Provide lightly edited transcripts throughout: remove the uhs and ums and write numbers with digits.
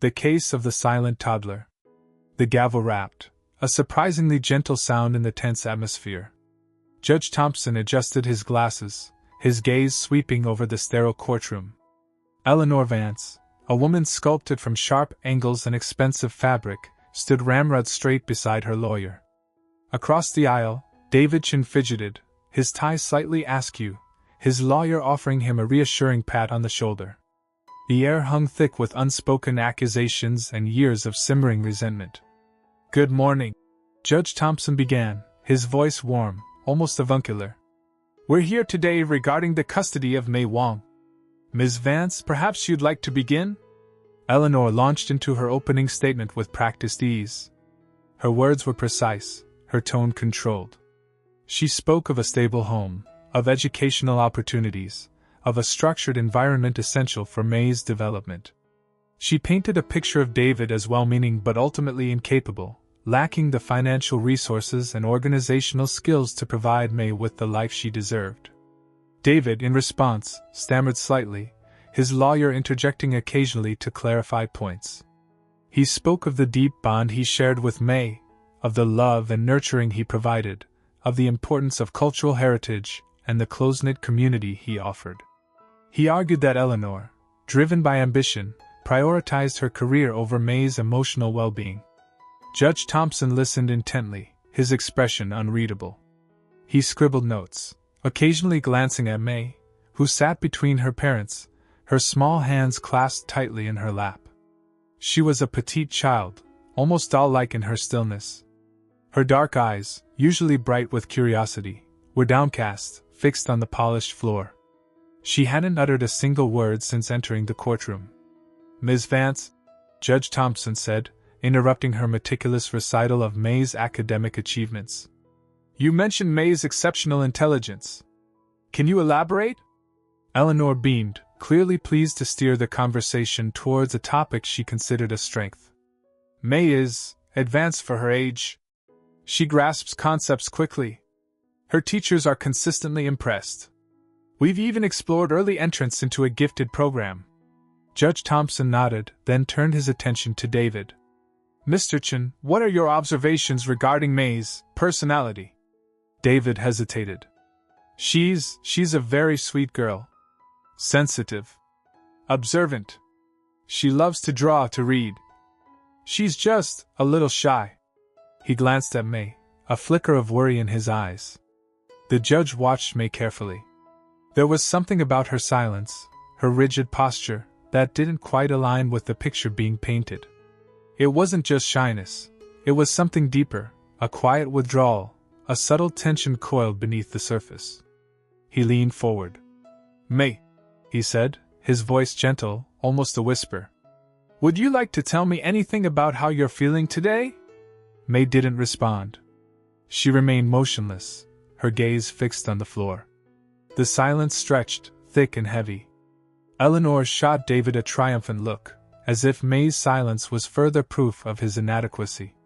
The case of the silent toddler. The gavel rapped, a surprisingly gentle sound in the tense atmosphere. Judge Thompson adjusted his glasses, his gaze sweeping over the sterile courtroom. Eleanor Vance, a woman sculpted from sharp angles and expensive fabric, stood ramrod straight beside her lawyer. Across the aisle, David Chen fidgeted, his tie slightly askew, his lawyer offering him a reassuring pat on the shoulder. The air hung thick with unspoken accusations and years of simmering resentment. "Good morning," Judge Thompson began, his voice warm, almost avuncular. "We're here today regarding the custody of Mei Wong. Ms. Vance, perhaps you'd like to begin?" Eleanor launched into her opening statement with practiced ease. Her words were precise, her tone controlled. She spoke of a stable home, of educational opportunities, of a structured environment essential for Mei's development. She painted a picture of David as well-meaning but ultimately incapable, lacking the financial resources and organizational skills to provide Mei with the life she deserved. David, in response, stammered slightly, his lawyer interjecting occasionally to clarify points. He spoke of the deep bond he shared with Mei, of the love and nurturing he provided, of the importance of cultural heritage and the close-knit community he offered. He argued that Eleanor, driven by ambition, prioritized her career over Mei's emotional well-being. Judge Thompson listened intently, his expression unreadable. He scribbled notes, occasionally glancing at Mei, who sat between her parents, her small hands clasped tightly in her lap. She was a petite child, almost doll-like in her stillness. Her dark eyes, usually bright with curiosity, were downcast, fixed on the polished floor. She hadn't uttered a single word since entering the courtroom. "Ms. Vance," Judge Thompson said, interrupting her meticulous recital of Mei's academic achievements. "You mentioned Mei's exceptional intelligence. Can you elaborate?" Eleanor beamed, clearly pleased to steer the conversation towards a topic she considered a strength. "Mei is advanced for her age. She grasps concepts quickly. Her teachers are consistently impressed. We've even explored early entrance into a gifted program." Judge Thompson nodded, then turned his attention to David. "Mr. Chen, what are your observations regarding Mei's personality?" David hesitated. She's a very sweet girl. Sensitive. Observant. She loves to draw, to read. She's just a little shy." He glanced at Mei, a flicker of worry in his eyes. The judge watched Mei carefully. There was something about her silence, her rigid posture, that didn't quite align with the picture being painted. It wasn't just shyness, it was something deeper, a quiet withdrawal, a subtle tension coiled beneath the surface. He leaned forward. "Mei," he said, his voice gentle, almost a whisper. "Would you like to tell me anything about how you're feeling today?" Mei didn't respond. She remained motionless, her gaze fixed on the floor. The silence stretched, thick and heavy. Eleanor shot David a triumphant look, as if Mei's silence was further proof of his inadequacy.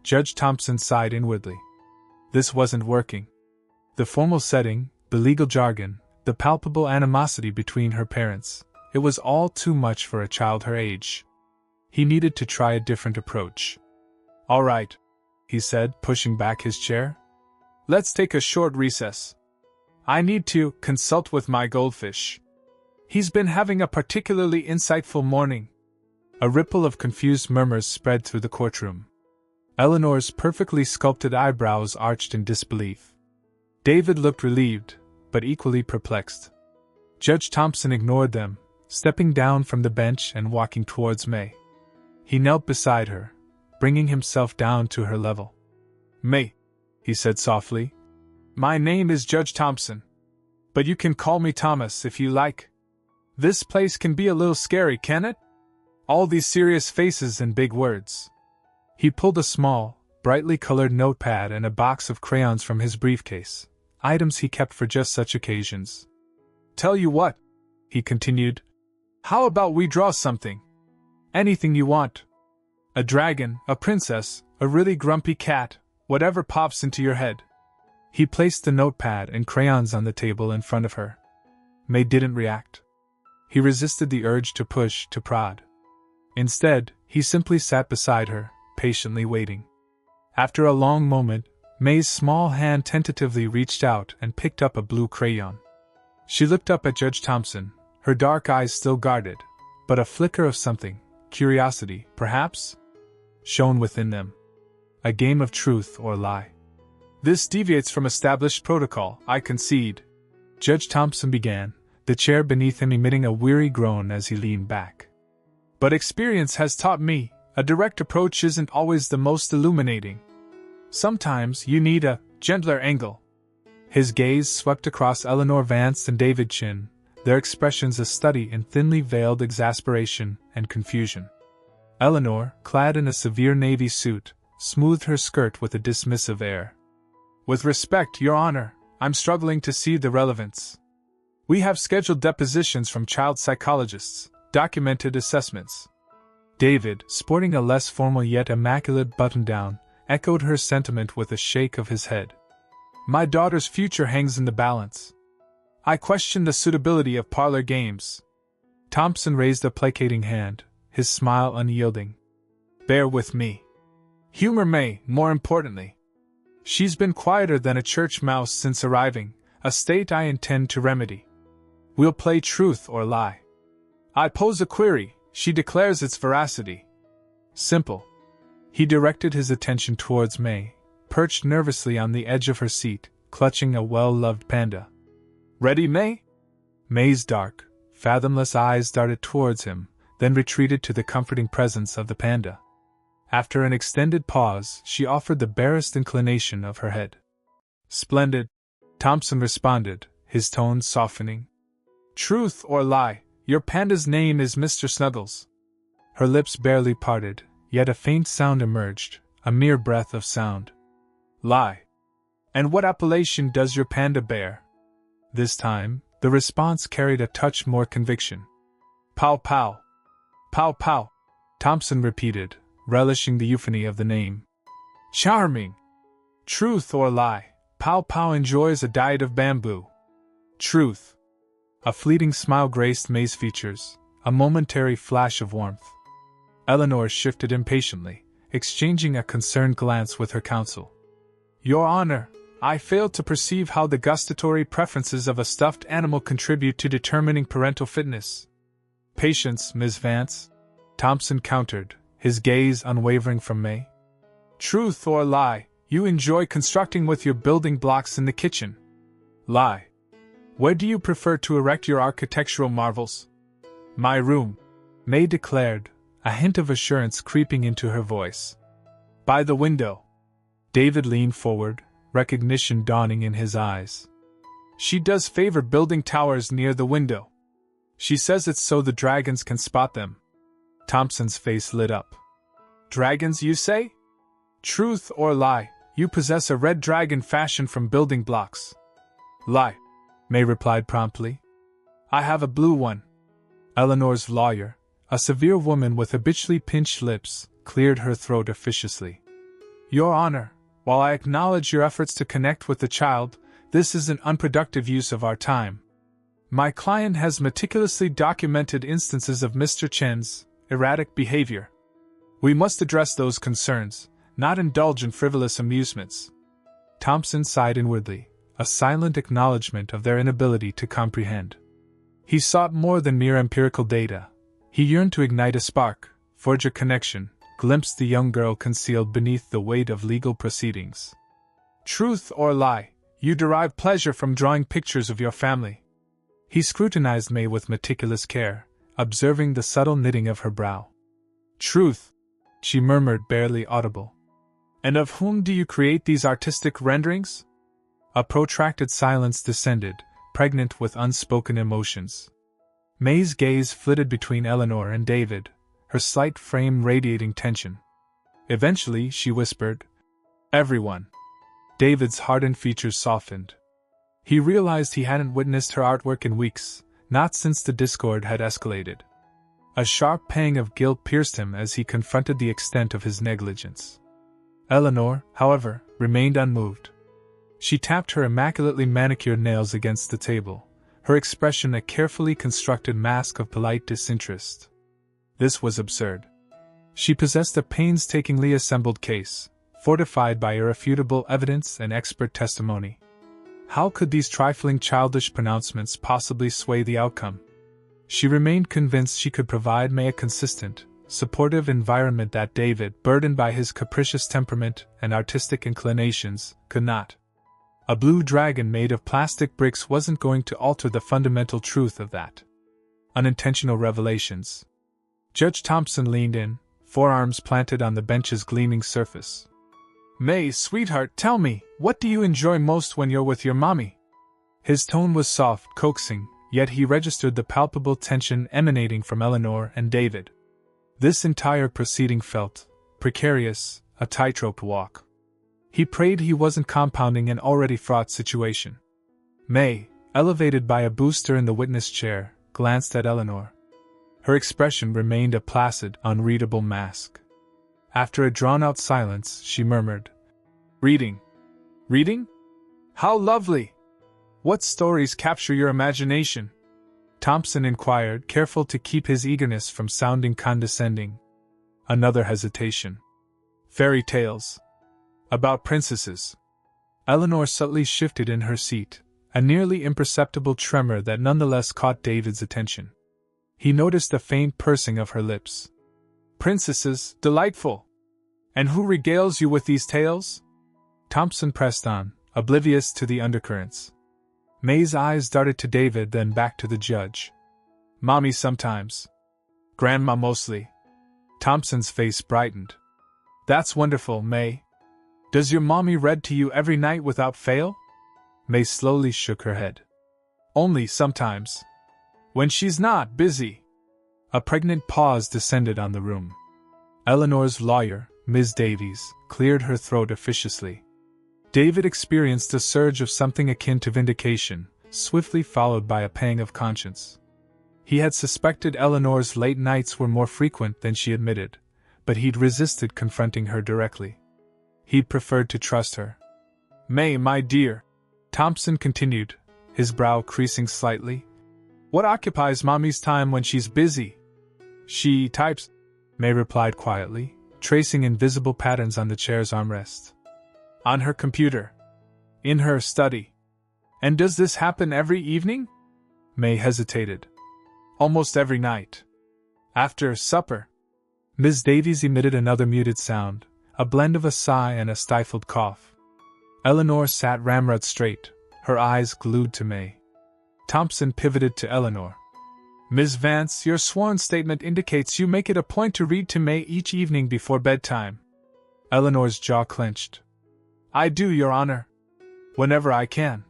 Judge Thompson sighed inwardly. This wasn't working. The formal setting, the legal jargon, the palpable animosity between her parents, it was all too much for a child her age. He needed to try a different approach. "All right," he said, pushing back his chair. "Let's take a short recess. I need to consult with my goldfish. He's been having a particularly insightful morning." A ripple of confused murmurs spread through the courtroom. Eleanor's perfectly sculpted eyebrows arched in disbelief. David looked relieved, but equally perplexed. Judge Thompson ignored them, stepping down from the bench and walking towards Mei. He knelt beside her, bringing himself down to her level. "Mei," he said softly, "my name is Judge Thompson. But you can call me Thomas if you like. This place can be a little scary, can it? All these serious faces and big words." He pulled a small, brightly colored notepad and a box of crayons from his briefcase, items he kept for just such occasions. "Tell you what," he continued. "How about we draw something? Anything you want. A dragon, a princess, a really grumpy cat, whatever pops into your head." He placed the notepad and crayons on the table in front of her. Mei didn't react. He resisted the urge to push, to prod. Instead, he simply sat beside her, patiently waiting. After a long moment, Mei's small hand tentatively reached out and picked up a blue crayon. She looked up at Judge Thompson, her dark eyes still guarded, but a flicker of something, curiosity, perhaps, shone within them. A game of truth or lie. This deviates from established protocol, I concede, Judge Thompson began, the chair beneath him emitting a weary groan as he leaned back. But experience has taught me, a direct approach isn't always the most illuminating. Sometimes you need a gentler angle. His gaze swept across Eleanor, Vance, and David Chen, their expressions a study in thinly veiled exasperation and confusion. Eleanor, clad in a severe navy suit, smoothed her skirt with a dismissive air. With respect, Your Honor, I'm struggling to see the relevance. We have scheduled depositions from child psychologists, documented assessments. David, sporting a less formal yet immaculate button-down, echoed her sentiment with a shake of his head. My daughter's future hangs in the balance. I question the suitability of parlor games. Thompson raised a placating hand, his smile unyielding. Bear with me. Humor Mei, more importantly. She's been quieter than a church mouse since arriving, a state I intend to remedy. We'll play truth or lie. I pose a query, she declares its veracity. Simple. He directed his attention towards Mei, perched nervously on the edge of her seat, clutching a well-loved panda. Ready, Mei? Mei's dark, fathomless eyes darted towards him, then retreated to the comforting presence of the panda. After an extended pause, she offered the barest inclination of her head. Splendid, Thompson responded, his tones softening. Truth or lie, your panda's name is Mr. Snuggles. Her lips barely parted, yet a faint sound emerged, a mere breath of sound. Lie. And what appellation does your panda bear? This time, the response carried a touch more conviction. Pow pow. Pow pow, Thompson repeated, relishing the euphony of the name. Charming. Truth or lie, Pow Pow enjoys a diet of bamboo. Truth. A fleeting smile graced Mei's features, a momentary flash of warmth. Eleanor shifted impatiently, exchanging a concerned glance with her counsel. Your Honor, I fail to perceive how the gustatory preferences of a stuffed animal contribute to determining parental fitness. Patience, Ms. Vance, Thompson countered, his gaze unwavering from Mei. Truth or lie, you enjoy constructing with your building blocks in the kitchen. Lie. Where do you prefer to erect your architectural marvels? My room, Mei declared, a hint of assurance creeping into her voice. By the window. David leaned forward, recognition dawning in his eyes. She does favor building towers near the window. She says it's so the dragons can spot them. Thompson's face lit up. Dragons, you say? Truth or lie, you possess a red dragon fashioned from building blocks. Lie, Mei replied promptly. I have a blue one. Eleanor's lawyer, a severe woman with habitually pinched lips, cleared her throat officiously. Your Honor, while I acknowledge your efforts to connect with the child, this is an unproductive use of our time. My client has meticulously documented instances of Mr. Chen's erratic behavior. We must address those concerns, not indulge in frivolous amusements. Thompson sighed inwardly, a silent acknowledgement of their inability to comprehend. He sought more than mere empirical data. He yearned to ignite a spark, forge a connection, glimpse the young girl concealed beneath the weight of legal proceedings. Truth or lie, you derive pleasure from drawing pictures of your family. He scrutinized Mei with meticulous care, observing the subtle knitting of her brow. Truth, she murmured, barely audible. And of whom do you create these artistic renderings? A protracted silence descended, pregnant with unspoken emotions. Mei's gaze flitted between Eleanor and David, her slight frame radiating tension. Eventually, she whispered, Everyone. David's hardened features softened. He realized he hadn't witnessed her artwork in weeks, not since the discord had escalated. A sharp pang of guilt pierced him as he confronted the extent of his negligence. Eleanor, however, remained unmoved. She tapped her immaculately manicured nails against the table, her expression a carefully constructed mask of polite disinterest. This was absurd. She possessed a painstakingly assembled case, fortified by irrefutable evidence and expert testimony. How could these trifling childish pronouncements possibly sway the outcome? She remained convinced she could provide Mei a consistent, supportive environment that David, burdened by his capricious temperament and artistic inclinations, could not. A blue dragon made of plastic bricks wasn't going to alter the fundamental truth of that. Unintentional revelations. Judge Thompson leaned in, forearms planted on the bench's gleaming surface. "Mei, sweetheart, tell me, what do you enjoy most when you're with your mommy?" His tone was soft, coaxing, yet he registered the palpable tension emanating from Eleanor and David. This entire proceeding felt precarious, a tightrope walk. He prayed he wasn't compounding an already fraught situation. Mei, elevated by a booster in the witness chair, glanced at Eleanor. Her expression remained a placid, unreadable mask. After a drawn-out silence, she murmured, "Reading. Reading? How lovely! What stories capture your imagination?" Thompson inquired, careful to keep his eagerness from sounding condescending. Another hesitation. "Fairy tales. About princesses." Eleanor subtly shifted in her seat, a nearly imperceptible tremor that nonetheless caught David's attention. He noticed a faint pursing of her lips. "Princesses, delightful! And who regales you with these tales?" Thompson pressed on, oblivious to the undercurrents. Mei's eyes darted to David, then back to the judge. "Mommy sometimes. Grandma mostly." Thompson's face brightened. "That's wonderful, Mei. Does your mommy read to you every night without fail?" Mei slowly shook her head. "Only sometimes. When she's not busy." A pregnant pause descended on the room. Eleanor's lawyer, Ms. Davies, cleared her throat officiously. David experienced a surge of something akin to vindication, swiftly followed by a pang of conscience. He had suspected Eleanor's late nights were more frequent than she admitted, but he'd resisted confronting her directly. He'd preferred to trust her. "Mei, my dear," Thompson continued, his brow creasing slightly, "what occupies Mommy's time when she's busy?" "She types," Mei replied quietly, tracing invisible patterns on the chair's armrest. "On her computer. In her study." "And does this happen every evening?" Mei hesitated. "Almost every night. After supper." Ms. Davies emitted another muted sound, a blend of a sigh and a stifled cough. Eleanor sat ramrod straight, her eyes glued to Mei. Thompson pivoted to Eleanor. "Ms. Vance, your sworn statement indicates you make it a point to read to Mei each evening before bedtime." Eleanor's jaw clenched. "I do, Your Honor. Whenever I can.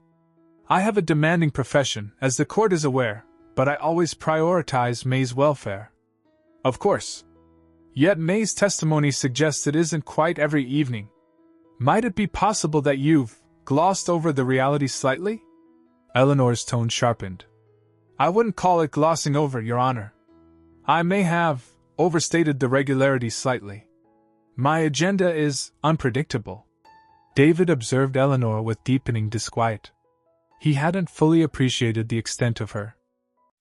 I have a demanding profession, as the court is aware, but I always prioritize Mei's welfare." "Of course. Yet Mei's testimony suggests it isn't quite every evening. Might it be possible that you've glossed over the reality slightly?" Eleanor's tone sharpened. "I wouldn't call it glossing over, Your Honor. I may have overstated the regularity slightly. My agenda is unpredictable." David observed Eleanor with deepening disquiet. He hadn't fully appreciated the extent of her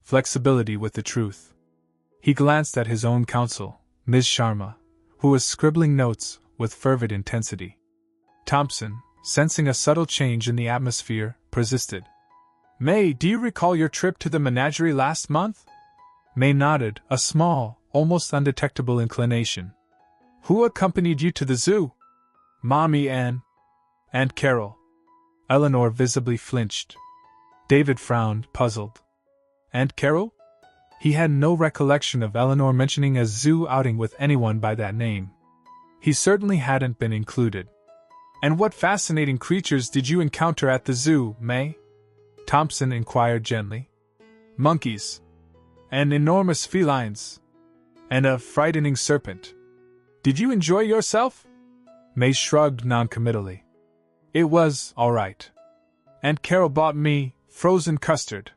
flexibility with the truth. He glanced at his own counsel, Ms. Sharma, who was scribbling notes with fervid intensity. Thompson, sensing a subtle change in the atmosphere, persisted. "Mei, do you recall your trip to the menagerie last month?" Mei nodded, a small, almost undetectable inclination. "Who accompanied you to the zoo?" "Mommy and Aunt Carol." Eleanor visibly flinched. David frowned, puzzled. Aunt Carol? He had no recollection of Eleanor mentioning a zoo outing with anyone by that name. He certainly hadn't been included. "And what fascinating creatures did you encounter at the zoo, Mei?" Thompson inquired gently. "Monkeys. And enormous felines. And a frightening serpent. Did you enjoy yourself?" Mei shrugged noncommittally. "It was all right. Aunt Carol bought me frozen custard."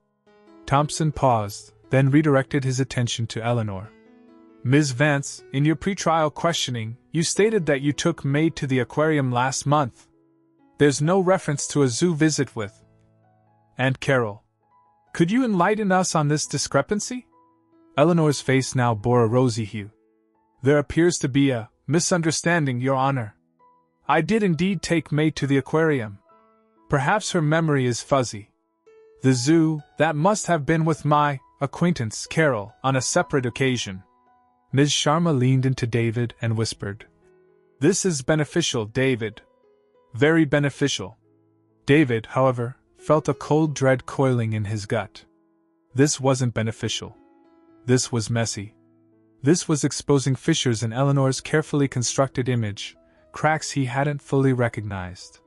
Thompson paused, then redirected his attention to Eleanor. "Ms. Vance, in your pretrial questioning, you stated that you took Mei to the aquarium last month. There's no reference to a zoo visit with Aunt Carol. Could you enlighten us on this discrepancy?" Eleanor's face now bore a rosy hue. "There appears to be a misunderstanding, Your Honor. I did indeed take Mei to the aquarium. Perhaps her memory is fuzzy. The zoo, that must have been with my acquaintance Carol on a separate occasion." Ms. Sharma leaned into David and whispered, "This is beneficial, David. Very beneficial." David, however, felt a cold dread coiling in his gut. This wasn't beneficial. This was messy. This was exposing fissures in Eleanor's carefully constructed image, cracks he hadn't fully recognized.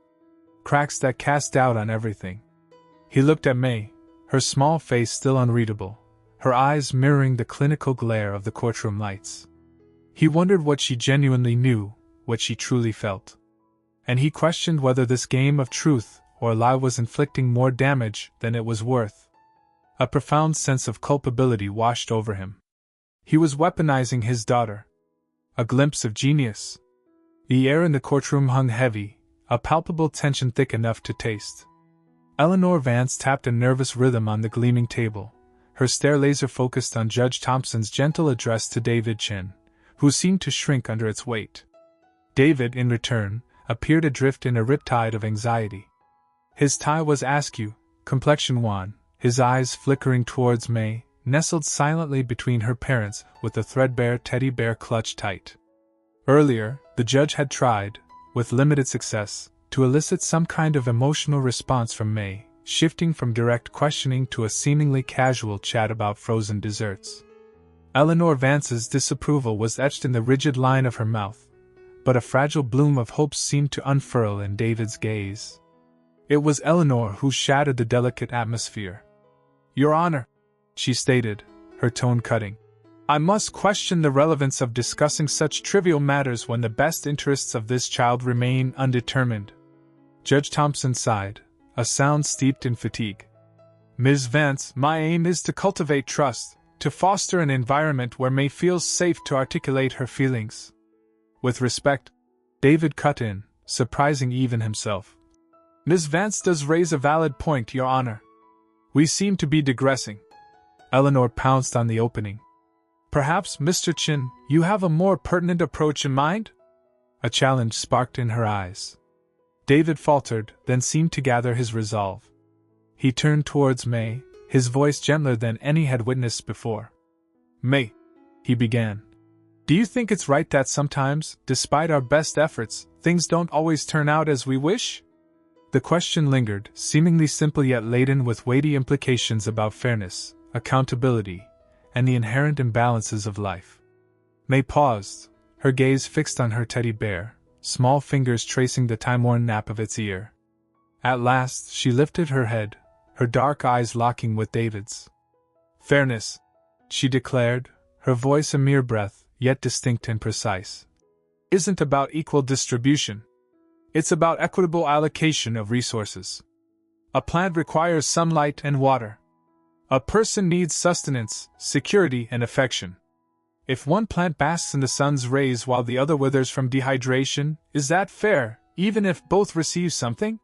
Cracks that cast doubt on everything. He looked at Mei, her small face still unreadable, her eyes mirroring the clinical glare of the courtroom lights. He wondered what she genuinely knew, what she truly felt. And he questioned whether this game of truth or lie was inflicting more damage than it was worth. A profound sense of culpability washed over him. He was weaponizing his daughter. A glimpse of genius. The air in the courtroom hung heavy, a palpable tension thick enough to taste. Eleanor Vance tapped a nervous rhythm on the gleaming table, her stare laser-focused on Judge Thompson's gentle address to David Chen, who seemed to shrink under its weight. David, in return, appeared adrift in a riptide of anxiety. His tie was askew, complexion wan, his eyes flickering towards Mei, nestled silently between her parents with the threadbare teddy bear clutched tight. Earlier, the judge had tried, with limited success, to elicit some kind of emotional response from Mei, shifting from direct questioning to a seemingly casual chat about frozen desserts. Eleanor Vance's disapproval was etched in the rigid line of her mouth, but a fragile bloom of hope seemed to unfurl in David's gaze. It was Eleanor who shattered the delicate atmosphere. "Your Honor," she stated, her tone cutting, "I must question the relevance of discussing such trivial matters when the best interests of this child remain undetermined." Judge Thompson sighed, a sound steeped in fatigue. "Ms. Vance, my aim is to cultivate trust, to foster an environment where Mei feels safe to articulate her feelings." "With respect," David cut in, surprising even himself. "Ms. Vance does raise a valid point, Your Honor. We seem to be digressing." Eleanor pounced on the opening. "Perhaps, Mr. Chen, you have a more pertinent approach in mind?" A challenge sparked in her eyes. David faltered, then seemed to gather his resolve. He turned towards Mei, his voice gentler than any had witnessed before. "Mei," he began, "do you think it's right that sometimes, despite our best efforts, things don't always turn out as we wish?" The question lingered, seemingly simple yet laden with weighty implications about fairness, accountability, and the inherent imbalances of life. Mei paused, her gaze fixed on her teddy bear, small fingers tracing the time-worn nap of its ear. At last, she lifted her head, her dark eyes locking with David's. "Fairness," she declared, her voice a mere breath, yet distinct and precise, "isn't about equal distribution. It's about equitable allocation of resources. A plant requires sunlight and water. A person needs sustenance, security, and affection. If one plant basks in the sun's rays while the other withers from dehydration, is that fair, even if both receive something?"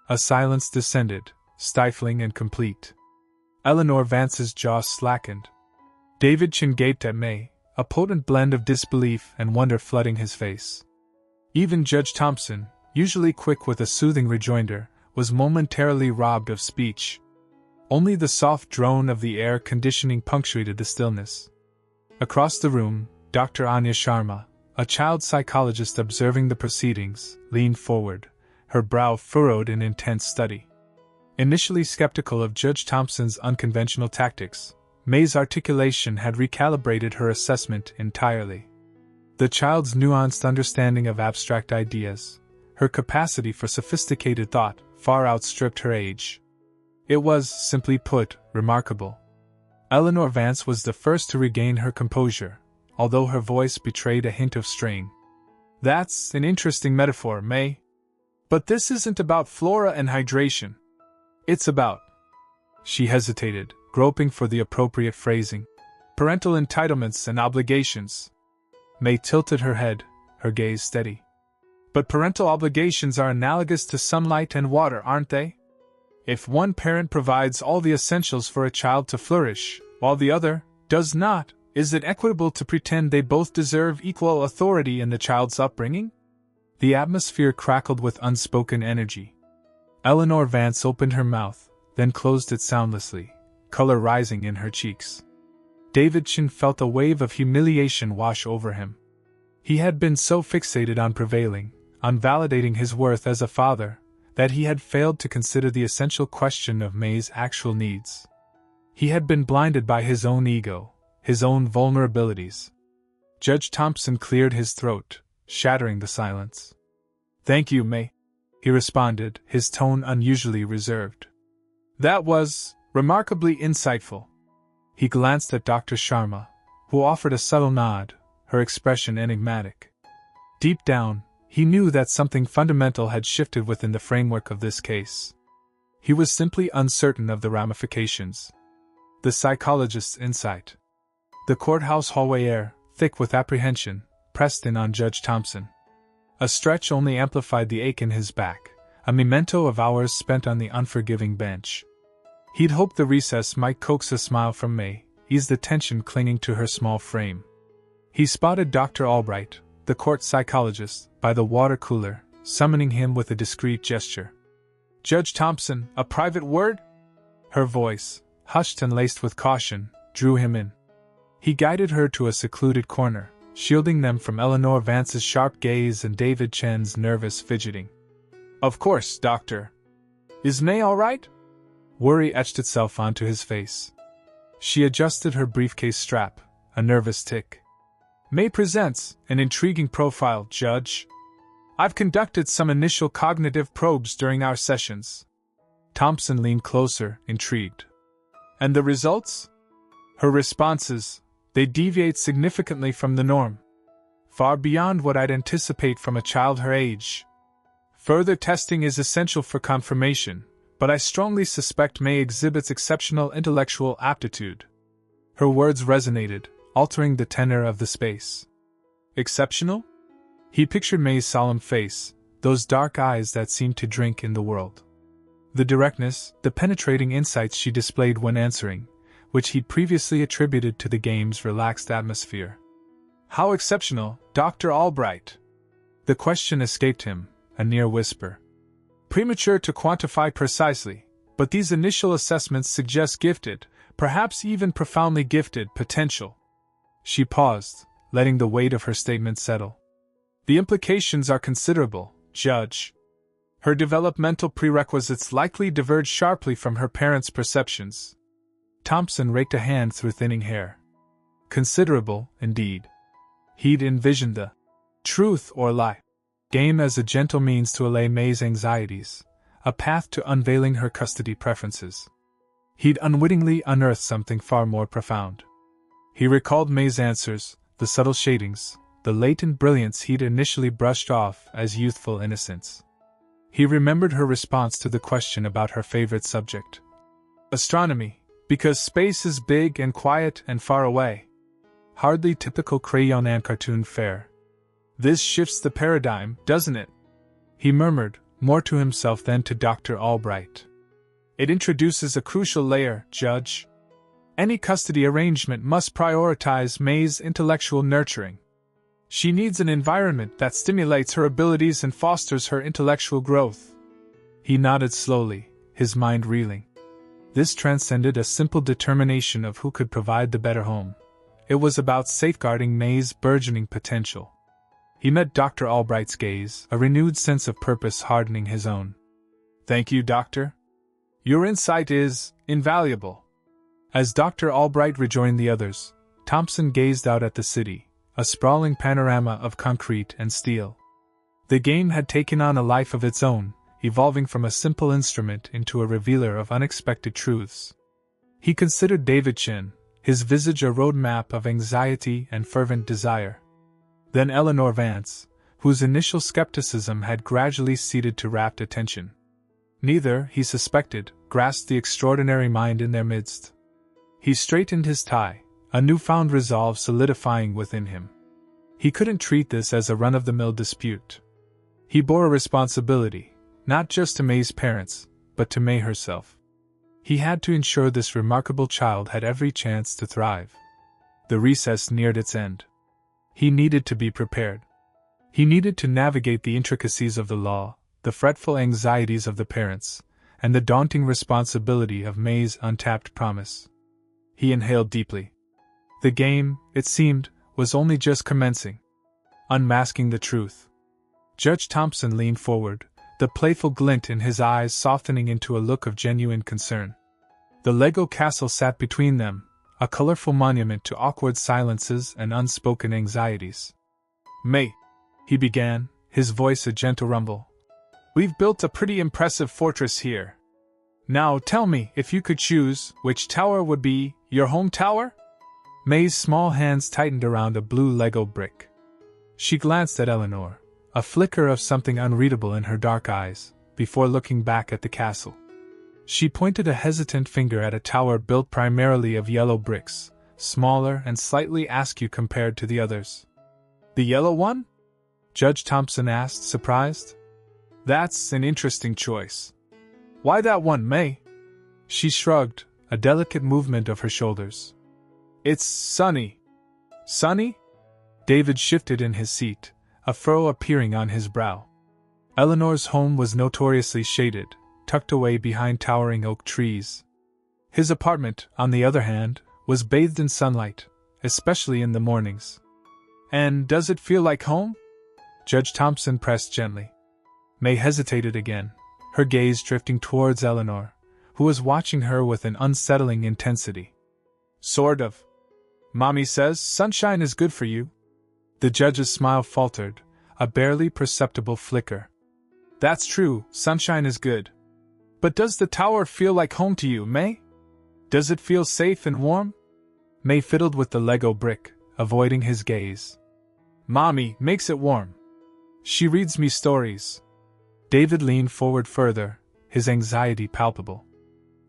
A silence descended, stifling and complete. Eleanor Vance's jaw slackened. David Chen gaped at Mei, a potent blend of disbelief and wonder flooding his face. Even Judge Thompson, usually quick with a soothing rejoinder, was momentarily robbed of speech. Only the soft drone of the air conditioning punctuated the stillness. Across the room, Dr. Anya Sharma, a child psychologist observing the proceedings, leaned forward, her brow furrowed in intense study. Initially skeptical of Judge Thompson's unconventional tactics, Mei's articulation had recalibrated her assessment entirely. The child's nuanced understanding of abstract ideas, her capacity for sophisticated thought, far outstripped her age. It was, simply put, remarkable. Eleanor Vance was the first to regain her composure, although her voice betrayed a hint of strain. "That's an interesting metaphor, Mei. But this isn't about flora and hydration. It's about..." She hesitated, groping for the appropriate phrasing. "Parental entitlements and obligations." Mei tilted her head, her gaze steady. "But parental obligations are analogous to sunlight and water, aren't they? If one parent provides all the essentials for a child to flourish, while the other, Does not. Is it equitable to pretend they both deserve equal authority in the child's upbringing? The atmosphere crackled with unspoken energy. Eleanor Vance opened her mouth, then closed it soundlessly, color rising in her cheeks. David Chen felt a wave of humiliation wash over him. He had been so fixated on prevailing, on validating his worth as a father, that he had failed to consider the essential question of Mei's actual needs. He had been blinded by his own ego, his own vulnerabilities. Judge Thompson cleared his throat, shattering the silence. "Thank you, Mei," he responded, his tone unusually reserved. "That was remarkably insightful." He glanced at Dr. Sharma, who offered a subtle nod, her expression enigmatic. Deep down, he knew that something fundamental had shifted within the framework of this case. He was simply uncertain of the ramifications. The psychologist's insight. The courthouse hallway air, thick with apprehension, pressed in on Judge Thompson. A stretch only amplified the ache in his back, a memento of hours spent on the unforgiving bench. He'd hoped the recess might coax a smile from Mei, ease the tension clinging to her small frame. He spotted Dr. Albright, the court psychologist, by the water cooler, summoning him with a discreet gesture. "Judge Thompson, a private word?" Her voice, hushed and laced with caution, drew him in. He guided her to a secluded corner, shielding them from Eleanor Vance's sharp gaze and David Chen's nervous fidgeting. "Of course, Doctor. Is Mei all right?" Worry etched itself onto his face. She adjusted her briefcase strap, a nervous tick. "Mei presents an intriguing profile, Judge. I've conducted some initial cognitive probes during our sessions." Thompson leaned closer, intrigued. "And the results?" Her responses, they deviate significantly from the norm. Far beyond what I'd anticipate from a child her age. Further testing is essential for confirmation, but I strongly suspect Mei exhibits exceptional intellectual aptitude. Her words resonated, altering the tenor of the space. Exceptional? He pictured Mei's solemn face, those dark eyes that seemed to drink in the world. The directness, the penetrating insights she displayed when answering, which he'd previously attributed to the game's relaxed atmosphere. "How exceptional, Dr. Albright?" The question escaped him, a near whisper. "Premature to quantify precisely, but these initial assessments suggest gifted, perhaps even profoundly gifted, potential." She paused, letting the weight of her statement settle. "The implications are considerable, Judge. Her developmental prerequisites likely diverge sharply from her parents' perceptions." Thompson raked a hand through thinning hair. Considerable, indeed. He'd envisioned the truth or lie game as a gentle means to allay Mei's anxieties, a path to unveiling her custody preferences. He'd unwittingly unearthed something far more profound. He recalled Mei's answers, the subtle shadings, the latent brilliance he'd initially brushed off as youthful innocence. He remembered her response to the question about her favorite subject. Astronomy, because space is big and quiet and far away. Hardly typical crayon and cartoon fare. "This shifts the paradigm, doesn't it?" he murmured, more to himself than to Dr. Albright. "It introduces a crucial layer, Judge. Any custody arrangement must prioritize Mei's intellectual nurturing. She needs an environment that stimulates her abilities and fosters her intellectual growth." He nodded slowly, his mind reeling. This transcended a simple determination of who could provide the better home. It was about safeguarding Mei's burgeoning potential. He met Dr. Albright's gaze, a renewed sense of purpose hardening his own. "Thank you, Doctor. Your insight is invaluable." As Dr. Albright rejoined the others, Thompson gazed out at the city, a sprawling panorama of concrete and steel. The game had taken on a life of its own, evolving from a simple instrument into a revealer of unexpected truths. He considered David Chen, his visage a roadmap of anxiety and fervent desire. Then Eleanor Vance, whose initial skepticism had gradually ceded to rapt attention. Neither, he suspected, grasped the extraordinary mind in their midst. He straightened his tie, a newfound resolve solidifying within him. He couldn't treat this as a run-of-the-mill dispute. He bore a responsibility, not just to Mei's parents, but to Mei herself. He had to ensure this remarkable child had every chance to thrive. The recess neared its end. He needed to be prepared. He needed to navigate the intricacies of the law, the fretful anxieties of the parents, and the daunting responsibility of Mei's untapped promise. He inhaled deeply. The game, it seemed, was only just commencing. Unmasking the truth. Judge Thompson leaned forward, the playful glint in his eyes softening into a look of genuine concern. The Lego castle sat between them, a colorful monument to awkward silences and unspoken anxieties. "Mei," he began, his voice a gentle rumble. "We've built a pretty impressive fortress here. Now tell me, if you could choose, which tower would be your home tower?" Mei's small hands tightened around a blue Lego brick. She glanced at Eleanor, a flicker of something unreadable in her dark eyes, before looking back at the castle. She pointed a hesitant finger at a tower built primarily of yellow bricks, smaller and slightly askew compared to the others. "The yellow one?" Judge Thompson asked, surprised. "That's an interesting choice. Why that one, Mei?" She shrugged, a delicate movement of her shoulders. "It's sunny." "Sunny?" David shifted in his seat, a furrow appearing on his brow. Eleanor's home was notoriously shaded, tucked away behind towering oak trees. His apartment, on the other hand, was bathed in sunlight, especially in the mornings. "And does it feel like home?" Judge Thompson pressed gently. Mei hesitated again, her gaze drifting towards Eleanor, who was watching her with an unsettling intensity. "Sort of. Mommy says sunshine is good for you." The judge's smile faltered, a barely perceptible flicker. "That's true, sunshine is good. But does the tower feel like home to you, Mei? Does it feel safe and warm?" Mei fiddled with the Lego brick, avoiding his gaze. "Mommy makes it warm. She reads me stories." David leaned forward further, his anxiety palpable.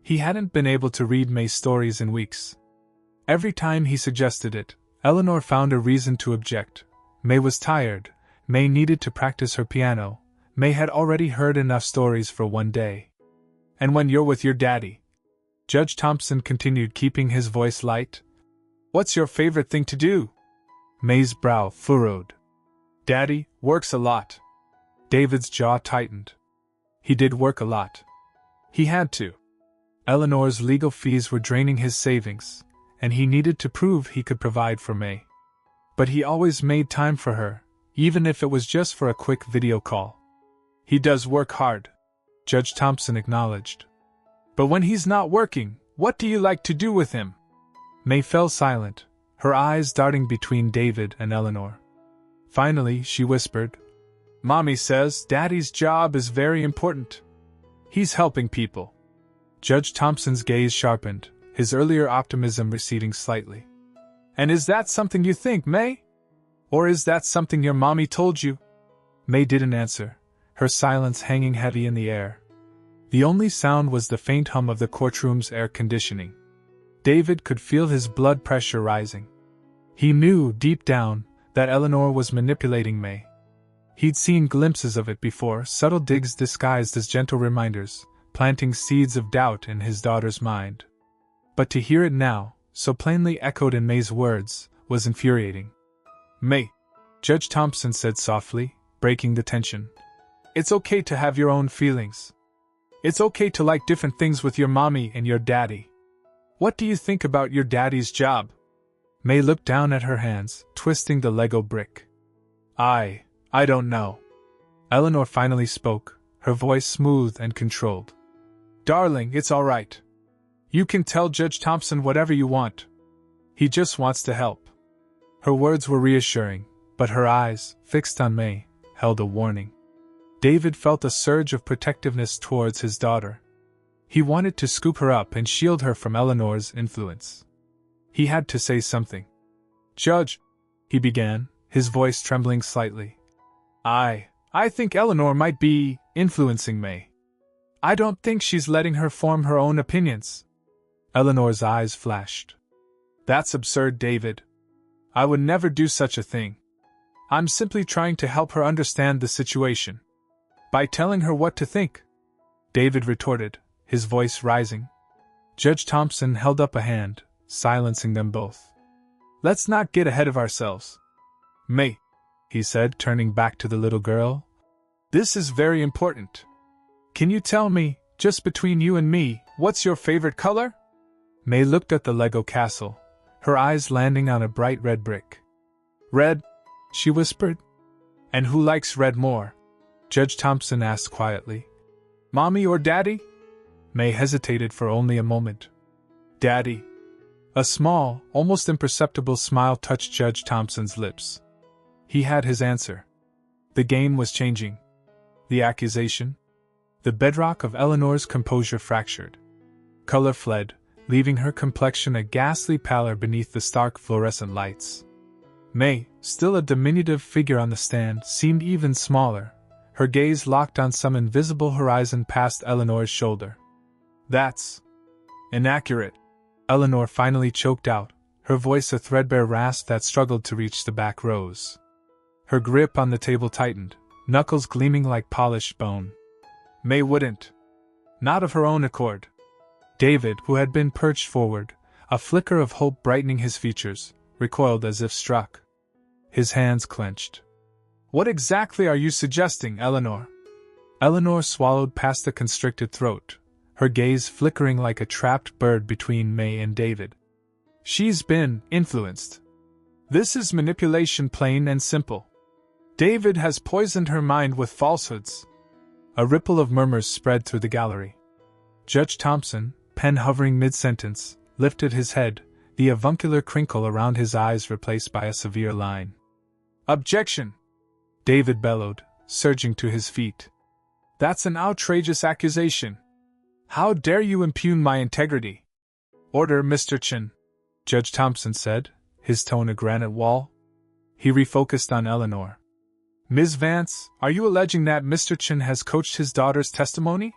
He hadn't been able to read Mei's stories in weeks. Every time he suggested it, Eleanor found a reason to object. Mei was tired, Mei needed to practice her piano, Mei had already heard enough stories for one day. "And when you're with your daddy," Judge Thompson continued, keeping his voice light, "what's your favorite thing to do?" Mei's brow furrowed. "Daddy works a lot." David's jaw tightened. He did work a lot. He had to. Eleanor's legal fees were draining his savings, and he needed to prove he could provide for Mei. But he always made time for her, even if it was just for a quick video call. "He does work hard," Judge Thompson acknowledged. "But when he's not working, what do you like to do with him?" Mei fell silent, her eyes darting between David and Eleanor. Finally, she whispered, "Mommy says Daddy's job is very important. He's helping people." Judge Thompson's gaze sharpened, his earlier optimism receding slightly. "And is that something you think, Mei? Or is that something your mommy told you?" Mei didn't answer, her silence hanging heavy in the air. The only sound was the faint hum of the courtroom's air conditioning. David could feel his blood pressure rising. He knew, deep down, that Eleanor was manipulating Mei. He'd seen glimpses of it before, subtle digs disguised as gentle reminders, planting seeds of doubt in his daughter's mind. But to hear it now, so plainly echoed in Mei's words, was infuriating. "Mei," Judge Thompson said softly, breaking the tension. "It's okay to have your own feelings. It's okay to like different things with your mommy and your daddy. What do you think about your daddy's job?" Mei looked down at her hands, twisting the Lego brick. I don't know." Eleanor finally spoke, her voice smooth and controlled. "Darling, it's all right. You can tell Judge Thompson whatever you want. He just wants to help." Her words were reassuring, but her eyes, fixed on Mei, held a warning. David felt a surge of protectiveness towards his daughter. He wanted to scoop her up and shield her from Eleanor's influence. He had to say something. "Judge," he began, his voice trembling slightly. I think Eleanor might be influencing Mei. I don't think she's letting her form her own opinions." Eleanor's eyes flashed. "That's absurd, David. I would never do such a thing. I'm simply trying to help her understand the situation. By telling her what to think," David retorted, his voice rising. Judge Thompson held up a hand, silencing them both. Let's not get ahead of ourselves. Mei, he said, turning back to the little girl. This is very important. Can you tell me, just between you and me, what's your favorite color? Mei looked at the Lego castle, her eyes landing on a bright red brick. Red, she whispered. And who likes red more? Judge Thompson asked quietly. Mommy or Daddy? Mei hesitated for only a moment. Daddy. A small, almost imperceptible smile touched Judge Thompson's lips. He had his answer. The game was changing. The accusation? The bedrock of Eleanor's composure fractured. Color fled, leaving her complexion a ghastly pallor beneath the stark fluorescent lights. Mei, still a diminutive figure on the stand, seemed even smaller, her gaze locked on some invisible horizon past Eleanor's shoulder. That's inaccurate, Eleanor finally choked out, her voice a threadbare rasp that struggled to reach the back rows. Her grip on the table tightened, knuckles gleaming like polished bone. Mei wouldn't. Not of her own accord. David, who had been perched forward, a flicker of hope brightening his features, recoiled as if struck. His hands clenched. What exactly are you suggesting, Eleanor? Eleanor swallowed past the constricted throat, her gaze flickering like a trapped bird between Mei and David. She's been influenced. This is manipulation, plain and simple. David has poisoned her mind with falsehoods. A ripple of murmurs spread through the gallery. Judge Thompson, pen hovering mid-sentence, lifted his head, the avuncular crinkle around his eyes replaced by a severe line. Objection! David bellowed, surging to his feet. That's an outrageous accusation. How dare you impugn my integrity? Order, Mr. Chen, Judge Thompson said, his tone a granite wall. He refocused on Eleanor. Ms. Vance, are you alleging that Mr. Chen has coached his daughter's testimony?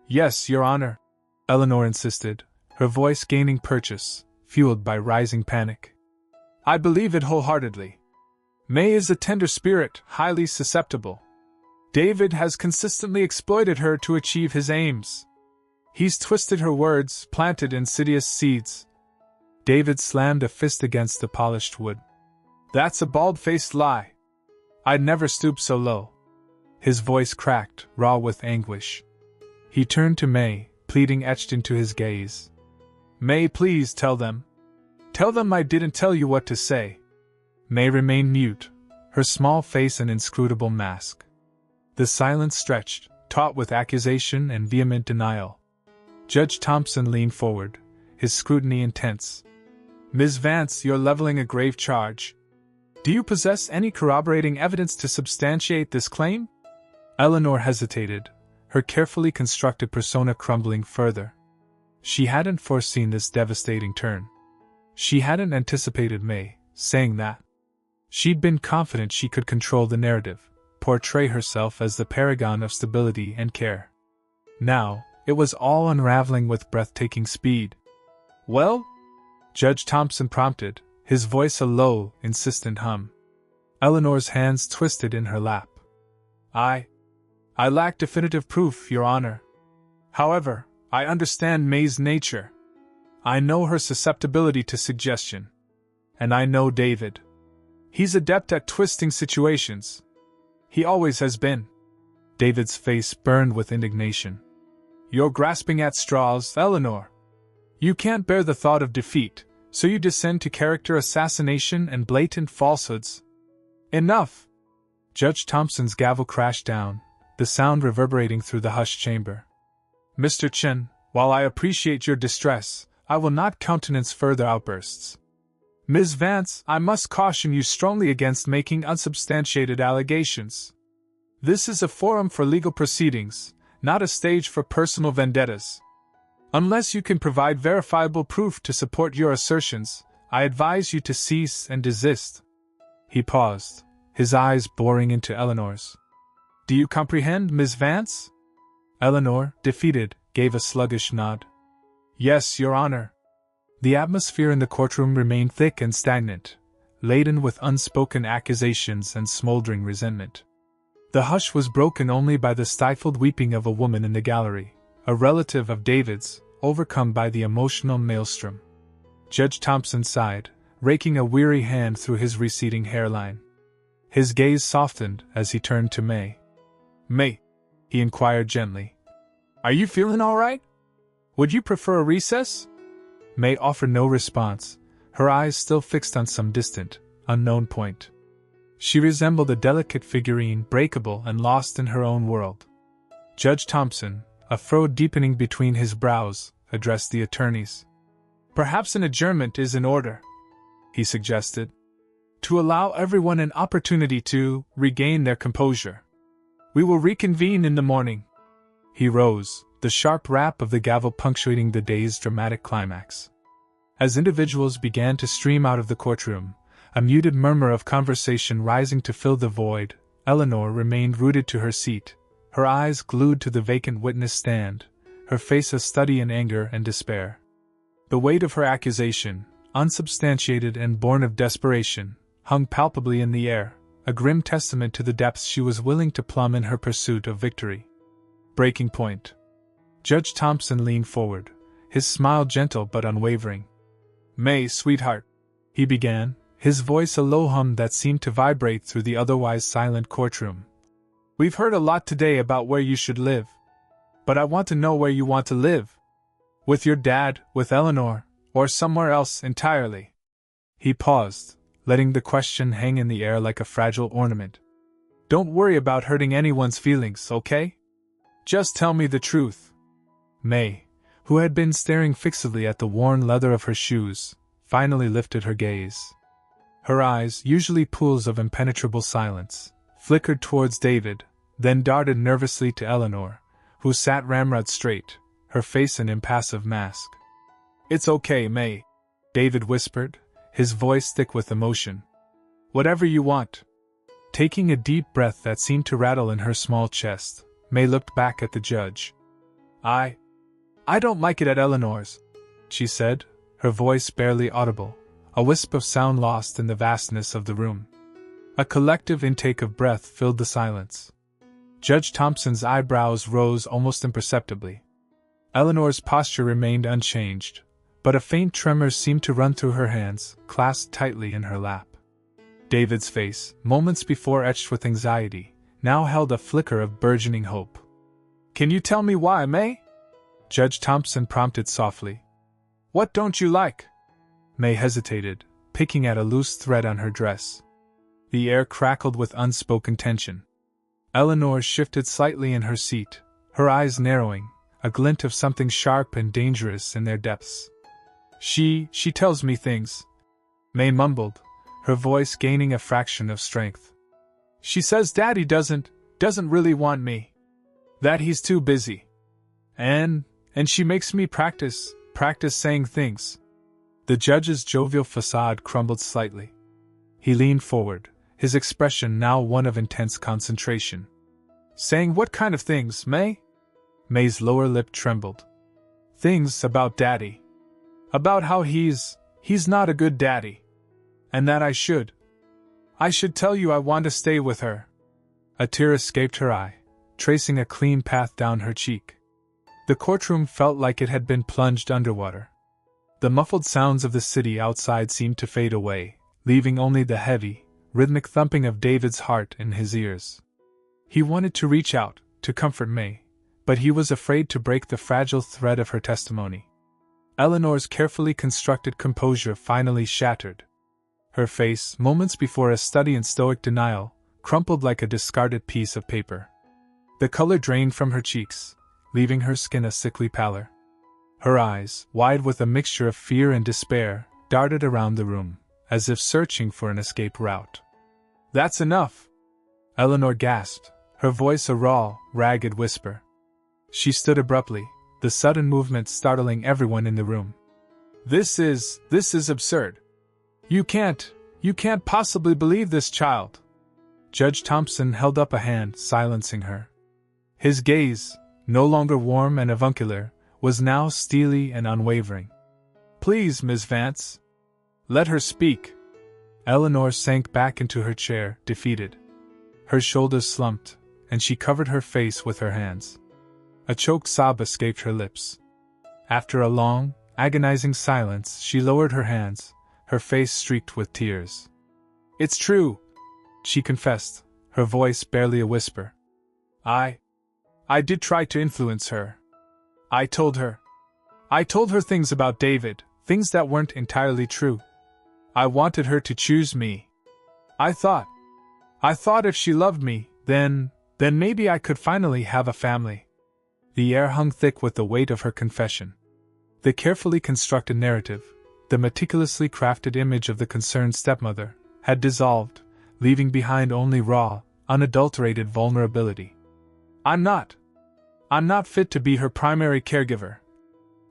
Yes, Your Honor, Eleanor insisted, her voice gaining purchase, fueled by rising panic. I believe it wholeheartedly. Mei is a tender spirit, highly susceptible. David has consistently exploited her to achieve his aims. He's twisted her words, planted insidious seeds. David slammed a fist against the polished wood. That's a bald-faced lie. I'd never stoop so low. His voice cracked, raw with anguish. He turned to Mei, pleading etched into his gaze. Mei, please tell them. Tell them I didn't tell you what to say. Mei remained mute, her small face an inscrutable mask. The silence stretched, taut with accusation and vehement denial. Judge Thompson leaned forward, his scrutiny intense. Ms. Vance, you're leveling a grave charge. Do you possess any corroborating evidence to substantiate this claim? Eleanor hesitated, her carefully constructed persona crumbling further. She hadn't foreseen this devastating turn. She hadn't anticipated Mei saying that. She'd been confident she could control the narrative, portray herself as the paragon of stability and care. Now, it was all unraveling with breathtaking speed. Well? Judge Thompson prompted, his voice a low, insistent hum. Eleanor's hands twisted in her lap. I lack definitive proof, Your Honor. However, I understand Mei's nature. I know her susceptibility to suggestion. And I know David. He's adept at twisting situations. He always has been. David's face burned with indignation. You're grasping at straws, Eleanor. You can't bear the thought of defeat, so you descend to character assassination and blatant falsehoods. Enough! Judge Thompson's gavel crashed down, the sound reverberating through the hushed chamber. Mr. Chen, while I appreciate your distress, I will not countenance further outbursts. Ms. Vance, I must caution you strongly against making unsubstantiated allegations. This is a forum for legal proceedings, not a stage for personal vendettas. Unless you can provide verifiable proof to support your assertions, I advise you to cease and desist. He paused, his eyes boring into Eleanor's. Do you comprehend, Ms. Vance? Eleanor, defeated, gave a sluggish nod. Yes, Your Honor. The atmosphere in the courtroom remained thick and stagnant, laden with unspoken accusations and smoldering resentment. The hush was broken only by the stifled weeping of a woman in the gallery, a relative of David's, overcome by the emotional maelstrom. Judge Thompson sighed, raking a weary hand through his receding hairline. His gaze softened as he turned to Mei. "Mei," he inquired gently, "are you feeling all right? Would you prefer a recess?" Mei offered no response, her eyes still fixed on some distant, unknown point. She resembled a delicate figurine, breakable and lost in her own world. Judge Thompson, a frown deepening between his brows, addressed the attorneys. "Perhaps an adjournment is in order," he suggested, "to allow everyone an opportunity to regain their composure. We will reconvene in the morning." He rose, the sharp rap of the gavel punctuating the day's dramatic climax. As individuals began to stream out of the courtroom, a muted murmur of conversation rising to fill the void, Eleanor remained rooted to her seat, her eyes glued to the vacant witness stand, her face a study in anger and despair. The weight of her accusation, unsubstantiated and born of desperation, hung palpably in the air, a grim testament to the depths she was willing to plumb in her pursuit of victory. Breaking point. Judge Thompson leaned forward, his smile gentle but unwavering. "Mei, sweetheart," he began, his voice a low hum that seemed to vibrate through the otherwise silent courtroom. "We've heard a lot today about where you should live. But I want to know where you want to live. With your dad, with Eleanor, or somewhere else entirely." He paused, letting the question hang in the air like a fragile ornament. "Don't worry about hurting anyone's feelings, okay? Just tell me the truth." Mei, who had been staring fixedly at the worn leather of her shoes, finally lifted her gaze. Her eyes, usually pools of impenetrable silence, flickered towards David, then darted nervously to Eleanor, who sat ramrod straight, her face an impassive mask. "It's okay, Mei," David whispered, his voice thick with emotion. "Whatever you want." Taking a deep breath that seemed to rattle in her small chest, Mei looked back at the judge. I don't like it at Eleanor's," she said, her voice barely audible, a wisp of sound lost in the vastness of the room. A collective intake of breath filled the silence. Judge Thompson's eyebrows rose almost imperceptibly. Eleanor's posture remained unchanged, but a faint tremor seemed to run through her hands, clasped tightly in her lap. David's face, moments before etched with anxiety, now held a flicker of burgeoning hope. "Can you tell me why, Mei?" Judge Thompson prompted softly. "What don't you like?" Mei hesitated, picking at a loose thread on her dress. The air crackled with unspoken tension. Eleanor shifted slightly in her seat, her eyes narrowing, a glint of something sharp and dangerous in their depths. She tells me things," Mei mumbled, her voice gaining a fraction of strength. "She says Daddy doesn't really want me. That he's too busy. And she makes me practice saying things." The judge's jovial facade crumbled slightly. He leaned forward, his expression now one of intense concentration. "Saying what kind of things, Mei?" Mei's lower lip trembled. "Things about Daddy. About how he's not a good daddy. And that I should tell you I want to stay with her." A tear escaped her eye, tracing a clean path down her cheek. The courtroom felt like it had been plunged underwater. The muffled sounds of the city outside seemed to fade away, leaving only the heavy, rhythmic thumping of David's heart in his ears. He wanted to reach out, to comfort Mei, but he was afraid to break the fragile thread of her testimony. Eleanor's carefully constructed composure finally shattered. Her face, moments before a study in stoic denial, crumpled like a discarded piece of paper. The color drained from her cheeks, leaving her skin a sickly pallor. Her eyes, wide with a mixture of fear and despair, darted around the room, as if searching for an escape route. "That's enough!" Eleanor gasped, her voice a raw, ragged whisper. She stood abruptly, the sudden movement startling everyone in the room. This is absurd. You can't possibly believe this child." Judge Thompson held up a hand, silencing her. His gaze, no longer warm and avuncular, was now steely and unwavering. "Please, Miss Vance. Let her speak." Eleanor sank back into her chair, defeated. Her shoulders slumped, and she covered her face with her hands. A choked sob escaped her lips. After a long, agonizing silence, she lowered her hands, her face streaked with tears. "It's true," she confessed, her voice barely a whisper. I did try to influence her. I told her things about David, things that weren't entirely true. I wanted her to choose me. I thought if she loved me, then maybe I could finally have a family." The air hung thick with the weight of her confession. The carefully constructed narrative, the meticulously crafted image of the concerned stepmother, had dissolved, leaving behind only raw, unadulterated vulnerability. I'm not fit to be her primary caregiver,"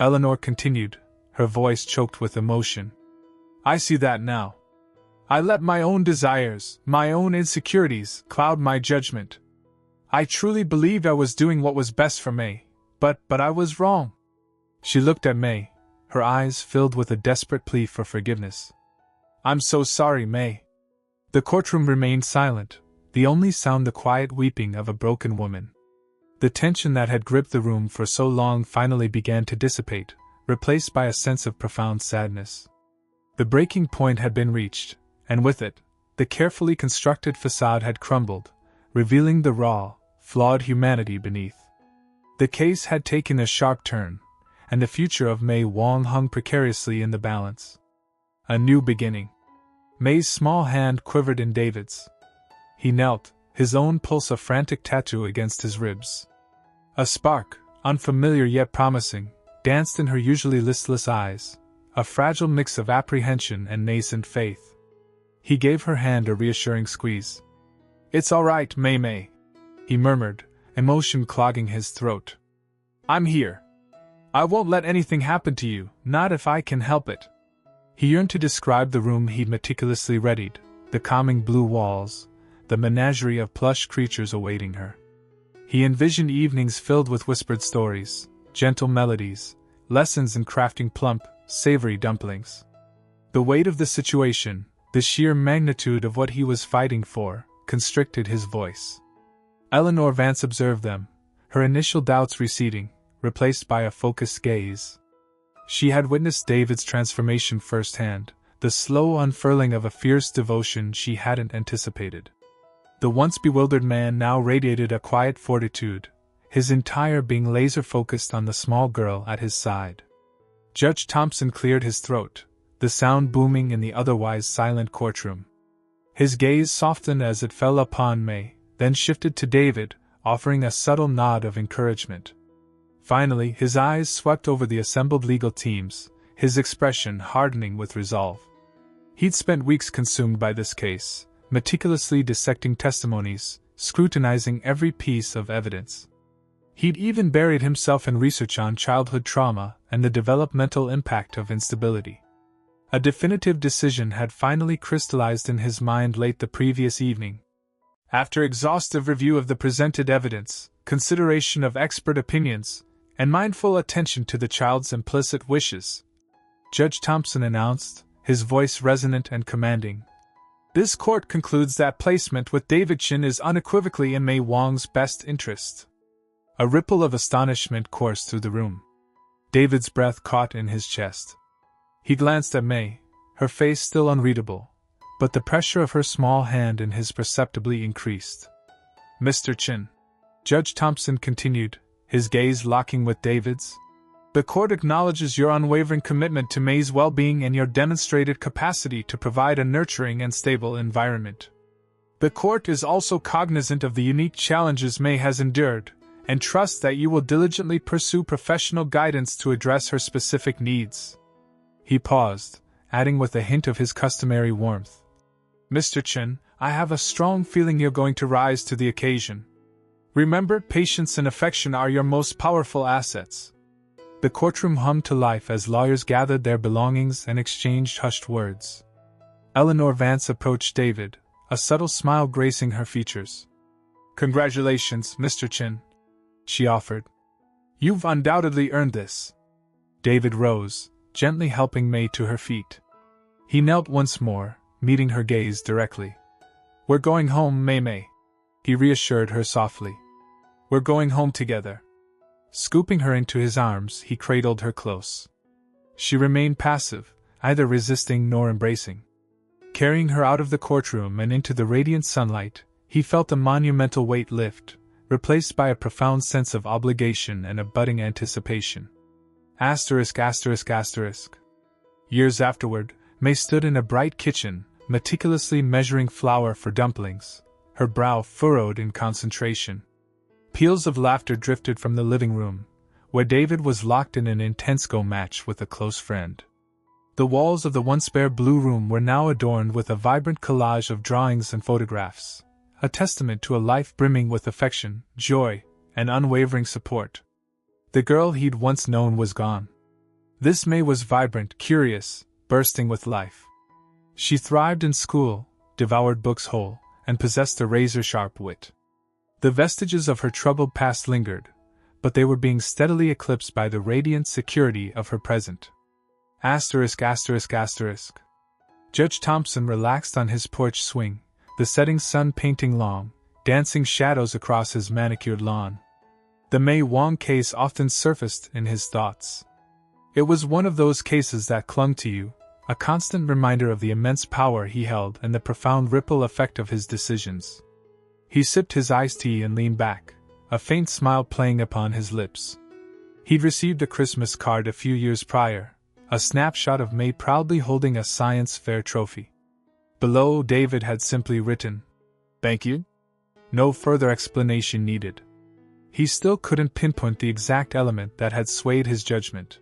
Eleanor continued, her voice choked with emotion. "I see that now. I let my own desires, my own insecurities, cloud my judgment. I truly believed I was doing what was best for Mei, but I was wrong." She looked at Mei, her eyes filled with a desperate plea for forgiveness. "I'm so sorry, Mei." The courtroom remained silent, the only sound the quiet weeping of a broken woman. The tension that had gripped the room for so long finally began to dissipate, replaced by a sense of profound sadness. The breaking point had been reached, and with it, the carefully constructed facade had crumbled, revealing the raw, flawed humanity beneath. The case had taken a sharp turn, and the future of Mei Wong hung precariously in the balance. A new beginning. Mei's small hand quivered in David's. He knelt, his own pulse a frantic tattoo against his ribs. A spark, unfamiliar yet promising, danced in her usually listless eyes, a fragile mix of apprehension and nascent faith. He gave her hand a reassuring squeeze. "It's all right, Mei," he murmured, emotion clogging his throat. "I'm here. I won't let anything happen to you, not if I can help it." He yearned to describe the room he'd meticulously readied, the calming blue walls, the menagerie of plush creatures awaiting her. He envisioned evenings filled with whispered stories, gentle melodies, lessons in crafting plump, savory dumplings. The weight of the situation, the sheer magnitude of what he was fighting for, constricted his voice. Eleanor Vance observed them, her initial doubts receding, replaced by a focused gaze. She had witnessed David's transformation firsthand, the slow unfurling of a fierce devotion she hadn't anticipated. The once bewildered man now radiated a quiet fortitude, his entire being laser-focused on the small girl at his side. Judge Thompson cleared his throat, the sound booming in the otherwise silent courtroom. His gaze softened as it fell upon Mei, then shifted to David, offering a subtle nod of encouragement. Finally, his eyes swept over the assembled legal teams, his expression hardening with resolve. He'd spent weeks consumed by this case, meticulously dissecting testimonies, scrutinizing every piece of evidence. He'd even buried himself in research on childhood trauma and the developmental impact of instability. A definitive decision had finally crystallized in his mind late the previous evening. After exhaustive review of the presented evidence, consideration of expert opinions, and mindful attention to the child's implicit wishes, Judge Thompson announced, his voice resonant and commanding, "This court concludes that placement with David Chen is unequivocally in Mei Wong's best interest." A ripple of astonishment coursed through the room. David's breath caught in his chest. He glanced at Mei, her face still unreadable, but the pressure of her small hand in his perceptibly increased. "Mr. Chen," Judge Thompson continued, his gaze locking with David's, "the court acknowledges your unwavering commitment to Mei's well-being and your demonstrated capacity to provide a nurturing and stable environment. The court is also cognizant of the unique challenges Mei has endured, and trusts that you will diligently pursue professional guidance to address her specific needs." He paused, adding with a hint of his customary warmth, "Mr. Chen, I have a strong feeling you're going to rise to the occasion. Remember, patience and affection are your most powerful assets." The courtroom hummed to life as lawyers gathered their belongings and exchanged hushed words. Eleanor Vance approached David, a subtle smile gracing her features. "Congratulations, Mr. Chen," she offered. "You've undoubtedly earned this." David rose, gently helping Mei to her feet. He knelt once more, meeting her gaze directly. "We're going home, Mei," he reassured her softly. "We're going home together." Scooping her into his arms, he cradled her close. She remained passive, neither resisting nor embracing. Carrying her out of the courtroom and into the radiant sunlight, he felt a monumental weight lift, replaced by a profound sense of obligation and a budding anticipation. Asterisk. Years afterward, Mei stood in a bright kitchen, meticulously measuring flour for dumplings, her brow furrowed in concentration. Peals of laughter drifted from the living room, where David was locked in an intense go match with a close friend. The walls of the once bare blue room were now adorned with a vibrant collage of drawings and photographs, a testament to a life brimming with affection, joy, and unwavering support. The girl he'd once known was gone. This Mei was vibrant, curious, bursting with life. She thrived in school, devoured books whole, and possessed a razor-sharp wit. The vestiges of her troubled past lingered, but they were being steadily eclipsed by the radiant security of her present. Asterisk. Judge Thompson relaxed on his porch swing, the setting sun painting long, dancing shadows across his manicured lawn. The Mei Wong case often surfaced in his thoughts. It was one of those cases that clung to you, a constant reminder of the immense power he held and the profound ripple effect of his decisions. He sipped his iced tea and leaned back, a faint smile playing upon his lips. He'd received a Christmas card a few years prior, a snapshot of Mei proudly holding a science fair trophy. Below, David had simply written, "Thank you." No further explanation needed. He still couldn't pinpoint the exact element that had swayed his judgment.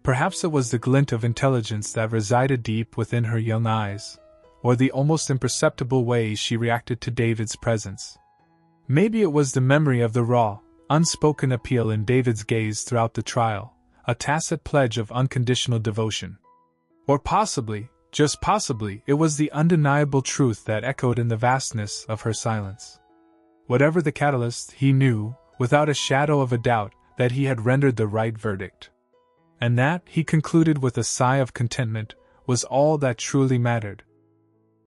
Perhaps it was the glint of intelligence that resided deep within her young eyes, or the almost imperceptible way she reacted to David's presence. Maybe it was the memory of the raw, unspoken appeal in David's gaze throughout the trial, a tacit pledge of unconditional devotion. Or possibly, just possibly, it was the undeniable truth that echoed in the vastness of her silence. Whatever the catalyst, he knew, without a shadow of a doubt, that he had rendered the right verdict. And that, he concluded with a sigh of contentment, was all that truly mattered.